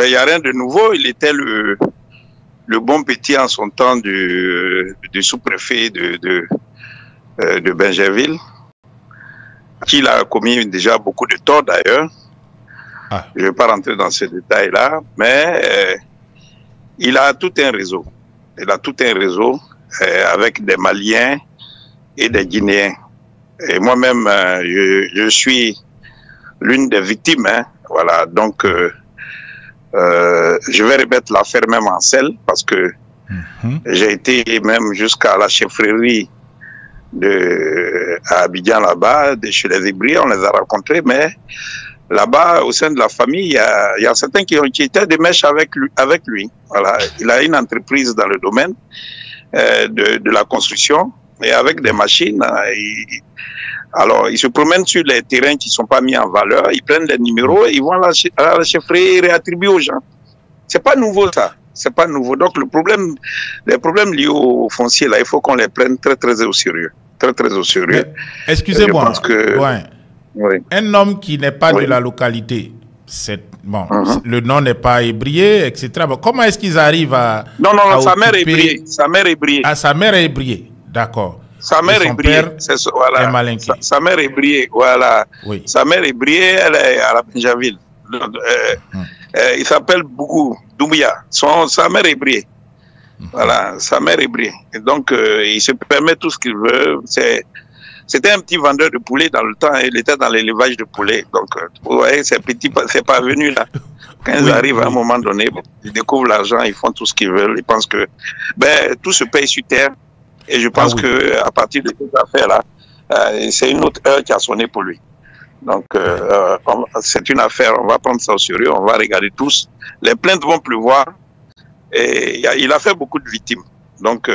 Ben, il n'y a rien de nouveau. Il était le bon petit en son temps du sous-préfet de Bingerville, qui a commis déjà beaucoup de torts d'ailleurs. Ah. Je ne vais pas rentrer dans ces détails-là, mais il a tout un réseau. Il a tout un réseau avec des Maliens et des Guinéens. Et moi-même, je suis l'une des victimes. Hein. Voilà, donc je vais remettre l'affaire même en selle parce que j'ai été même jusqu'à la chefferie à Abidjan là-bas, chez les Hébriers, on les a rencontrés, mais là-bas, au sein de la famille, il y a certains qui étaient des mèches avec lui. Voilà. Il a une entreprise dans le domaine de la construction et avec des machines. Alors, ils se promènent sur les terrains qui ne sont pas mis en valeur, ils prennent les numéros et ils vont à la chefferie et réattribuer aux gens. C'est pas nouveau ça. C'est pas nouveau. Donc, les problèmes liés au foncier, là, il faut qu'on les prenne très, très au sérieux. Très, très au sérieux. Excusez-moi. Oui. Un homme qui n'est pas de la localité, bon, le nom n'est pas ébrié, etc. Bon, comment est-ce qu'ils arrivent à... Non, sa mère est ébriée. Sa mère est ébriée. Ah, sa mère est ébriée, d'accord. Sa mère est ébriée. Voilà. Sa mère est ébriée, voilà. Oui. Sa mère est ébriée, elle est à la Bingerville. Il s'appelle Bougou Doumbia. Sa mère est ébriée. Voilà, sa mère est ébriée. Et donc, il se permet tout ce qu'il veut. C'était un petit vendeur de poulets dans le temps. Il était dans l'élevage de poulets. Donc, vous voyez, ces petits, c'est pas venu là. Quand ils arrivent à un moment donné, ils découvrent l'argent, ils font tout ce qu'ils veulent. Ils pensent que tout se paye sur terre. Et je pense que à partir de cette affaire-là, c'est une autre heure qui a sonné pour lui. Donc, c'est une affaire, on va prendre ça au sérieux, on va regarder tous. Les plaintes vont pleuvoir. Et il a fait beaucoup de victimes. Donc,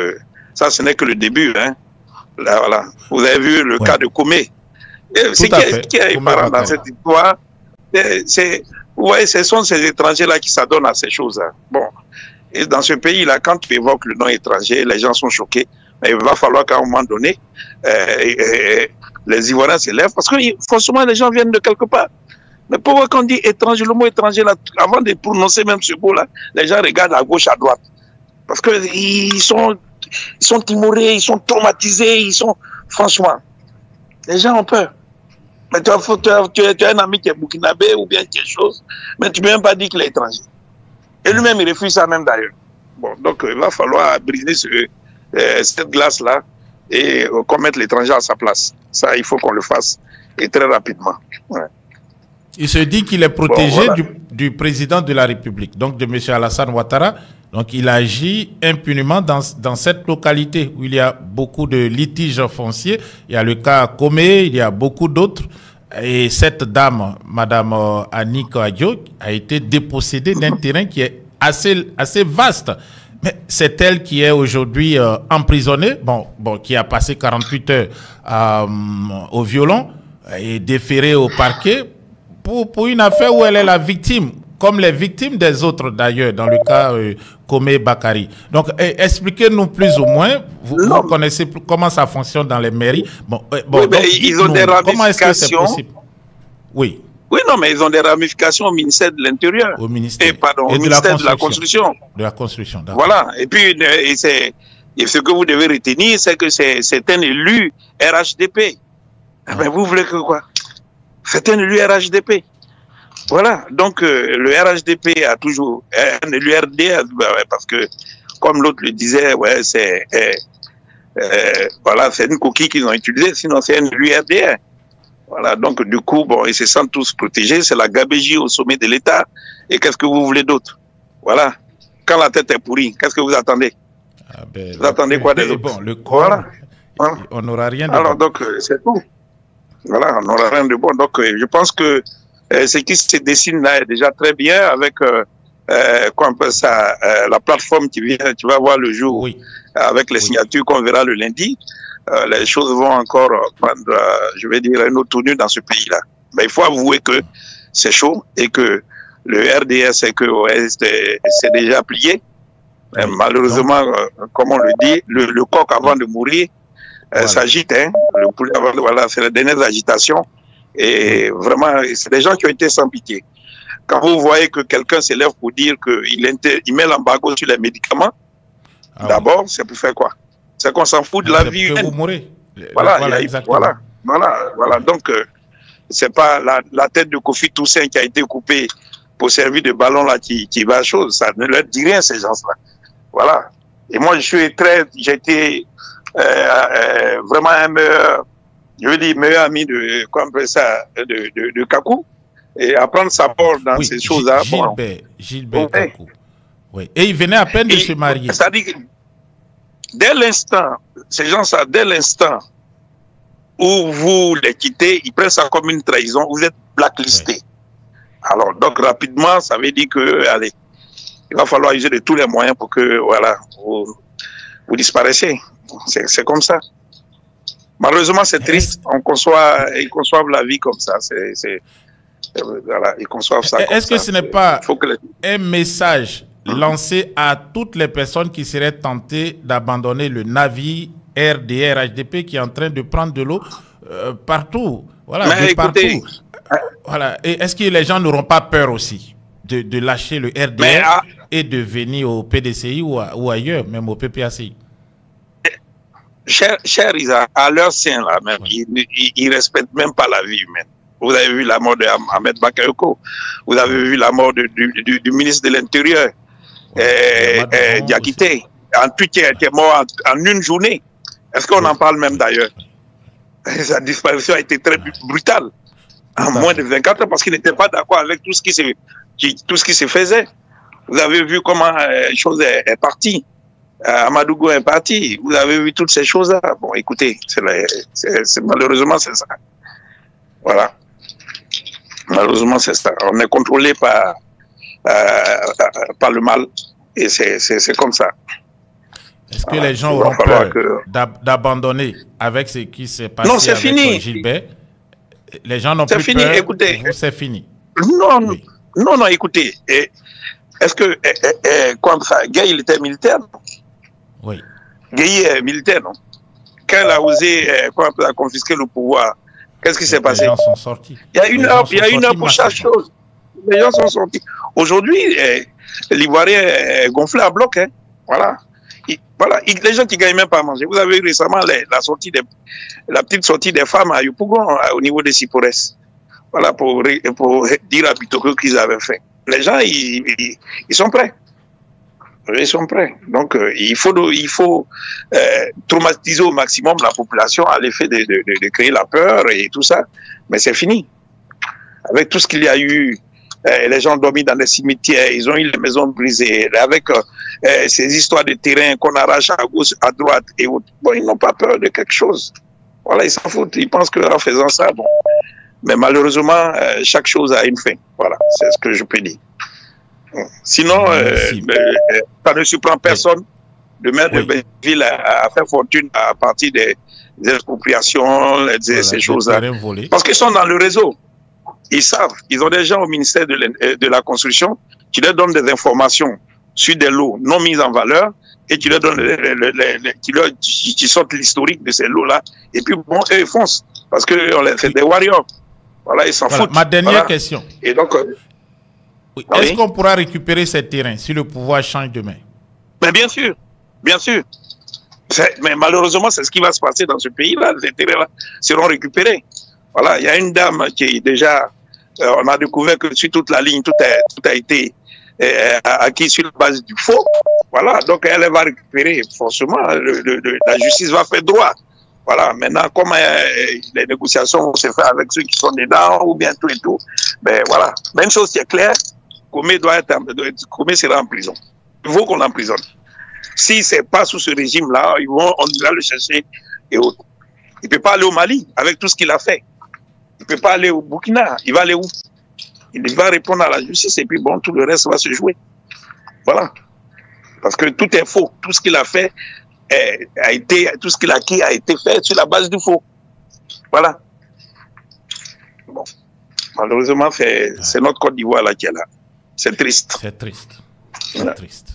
ça, ce n'est que le début. Hein. Là, voilà. Vous avez vu le cas de Comé. Ce qui est apparent dans cette histoire, vous voyez, ce sont ces étrangers-là qui s'adonnent à ces choses. Hein. Bon. Et dans ce pays-là, quand tu évoques le nom étranger, les gens sont choqués. Mais il va falloir qu'à un moment donné, les Ivoiriens s'élèvent parce que forcément, les gens viennent de quelque part. Mais pourquoi quand on dit étranger, le mot étranger, là, avant de prononcer même ce mot-là, les gens regardent à gauche, à droite. Parce qu'ils sont timorés, ils sont traumatisés, franchement, les gens ont peur. Mais tu as un ami qui est burkinabé ou bien quelque chose, mais tu ne peux même pas dire qu'il est étranger. Et lui-même, il refuse ça même d'ailleurs. Bon, donc il va falloir briser cette glace-là et commettre l'étranger à sa place. Ça, il faut qu'on le fasse, et très rapidement. Ouais. Il se dit qu'il est protégé du président de la République, donc de M. Alassane Ouattara. Donc, il agit impunément dans cette localité où il y a beaucoup de litiges fonciers. Il y a le cas Comé, il y a beaucoup d'autres. Et cette dame, Madame Annick Adjo, a été dépossédée d'un terrain qui est assez vaste. Mais c'est elle qui est aujourd'hui emprisonnée, qui a passé 48 heures au violon et déférée au parquet pour une affaire où elle est la victime, comme les victimes des autres d'ailleurs, dans le cas Comé Bakari. Donc, expliquez-nous plus ou moins, vous connaissez comment ça fonctionne dans les mairies. Oui, mais ils ont des ramifications. Comment est-ce que c'est possible? Oui. Oui, non, mais ils ont des ramifications au ministère de l'Intérieur. Au ministère. Au ministère de la Construction. De la Construction, d'accord. Voilà. Et puis, ce que vous devez retenir, c'est que c'est un élu RHDP. Mais vous voulez que quoi? C'est un élu RHDP. Voilà. Donc, le RHDP a toujours un élu RDR, parce que, comme l'autre le disait, c'est une coquille qu'ils ont utilisée, sinon c'est un élu RDR. Voilà, donc du coup, ils se sentent tous protégés, c'est la gabégie au sommet de l'État. Et qu'est-ce que vous voulez d'autre? Voilà. Quand la tête est pourrie, qu'est-ce que vous attendez? Vous attendez quoi des autres? Le corps, on n'aura rien de bon. Alors, donc, c'est tout. Voilà, on n'aura rien de bon. Donc, je pense que ce qui se dessine là est déjà très bien avec quoi on appelle ça, la plateforme qui va voir le jour, avec les signatures qu'on verra le lundi. Les choses vont encore prendre, je vais dire, un autre tournure dans ce pays-là. Mais il faut avouer que c'est chaud et que le RDS, c'est déjà plié. Malheureusement, comme on le dit, le coq avant de mourir s'agite. Hein. C'est les dernières agitations. Et vraiment, c'est des gens qui ont été sans pitié. Quand vous voyez que quelqu'un s'élève pour dire qu'il met l'embargo sur les médicaments, d'abord, c'est pour faire quoi? C'est qu'on s'en fout de la vie humaine. Vous mourrez. Voilà, exactement. Voilà. Donc, c'est pas la tête de Kofi Toussaint qui a été coupée pour servir de ballon là qui va à chose. Ça ne leur dit rien, ces gens-là. Voilà. Et moi, j'ai été vraiment un meilleur ami de, comment on appelle ça, de Kakou. Et à prendre sa part dans ces choses-là. Gilbert Kakou. Oui. Et il venait à peine de se marier. C'est-à-dire que dès l'instant, ces gens-là, dès l'instant où vous les quittez, ils prennent ça comme une trahison, vous êtes blacklisté. Oui. Alors, donc rapidement, ça veut dire que, allez, il va falloir user de tous les moyens pour que, voilà, vous disparaissiez. C'est comme ça. Malheureusement, c'est triste. Ils conçoivent la vie comme ça. Voilà, ils conçoivent ça. Est-ce que ce n'est pas un message lancé à toutes les personnes qui seraient tentées d'abandonner le navire RDR HDP qui est en train de prendre de l'eau partout? Voilà, mais écoutez, partout. Voilà. Et est-ce que les gens n'auront pas peur aussi de lâcher le RDR et de venir au PDCI ou ailleurs, même au PPACI? Cher Isa, à leur sein, là, même, ils ne respectent même pas la vie humaine. Vous avez vu la mort de Ahmed Bakayoko. Vous avez vu la mort du ministre de l'Intérieur, Diakité. En tout cas, qui est mort en une journée. Est-ce qu'on en parle même d'ailleurs? Sa disparition a été très brutale. En moins de 24 heures, parce qu'il n'était pas d'accord avec tout ce qui se faisait. Vous avez vu comment la chose est partie. Amadougo est parti. Vous avez vu toutes ces choses-là. Bon, écoutez, malheureusement, c'est ça. Voilà. Malheureusement, c'est ça. On est contrôlé par le mal. Et c'est comme ça. Est-ce que les gens auront peur d'abandonner avec ce qui s'est passé avec fini. Gilbert? Les gens n'ont plus fini. Peur. Écoutez, c'est fini. Non, écoutez. Est-ce que comme ça, Gueye, il était militaire? Oui. Gueye est militaire, non? Quand il a osé confisquer le pouvoir, qu'est-ce qui s'est passé? Les gens sont sortis. Il y a une heure pour chaque chose. Les gens sont sortis. Aujourd'hui, l'Ivoirien est gonflé à bloc. Hein. Voilà. Les gens qui ne gagnent même pas à manger. Vous avez eu récemment la petite sortie des femmes à Yopougon, au niveau des Sipores. Voilà, pour dire à Bitoko qu'ils avaient fait. Les gens, ils sont prêts. Ils sont prêts. Donc, il faut traumatiser au maximum la population à l'effet de créer la peur et tout ça. Mais c'est fini. Avec tout ce qu'il y a eu, les gens dormi dans les cimetières, ils ont eu les maisons brisées, avec ces histoires de terrain qu'on arrache à gauche, à droite et autres. Bon, ils n'ont pas peur de quelque chose. Voilà, ils s'en foutent. Ils pensent qu'en faisant ça, bon. Mais malheureusement, chaque chose a une fin. Voilà, c'est ce que je peux dire. Sinon, ça ne surprend personne. Le maire de Belleville a fait fortune à partir des expropriations, ces choses-là. Parce qu'ils sont dans le réseau. Ils savent. Ils ont des gens au ministère de la Construction qui leur donnent des informations sur des lots non mises en valeur et qui leur donnent qui sortent l'historique de ces lots-là. Et puis, bon, eux, ils foncent. Parce que c'est des warriors. Voilà, ils s'en foutent. Ma dernière question. Et donc... Est-ce qu'on pourra récupérer ces terrains si le pouvoir change demain? Mais bien sûr, bien sûr. Mais malheureusement, c'est ce qui va se passer dans ce pays-là. Les terrains seront récupérés. Voilà, il y a une dame qui est déjà... on a découvert que sur toute la ligne, tout a été acquis sur la base du faux. Voilà, donc elle va récupérer forcément. La justice va faire droit. Voilà, maintenant, comme les négociations vont se faire avec ceux qui sont dedans ou bien tout et tout, ben voilà. Mais une chose qui est claire, Kome sera en prison. Il faut qu'on l'emprisonne. Si ce n'est pas sous ce régime-là, on va le chercher et autres. Il ne peut pas aller au Mali avec tout ce qu'il a fait. Il ne peut pas aller au Burkina. Il va aller où? Il va répondre à la justice et puis bon, tout le reste va se jouer. Voilà. Parce que tout est faux. Tout ce qu'il a fait tout ce qu'il a acquis a été fait sur la base du faux. Voilà. Bon. Malheureusement, c'est notre Côte d'Ivoire là qui est là. C'est triste. C'est triste. C'est voilà. Triste.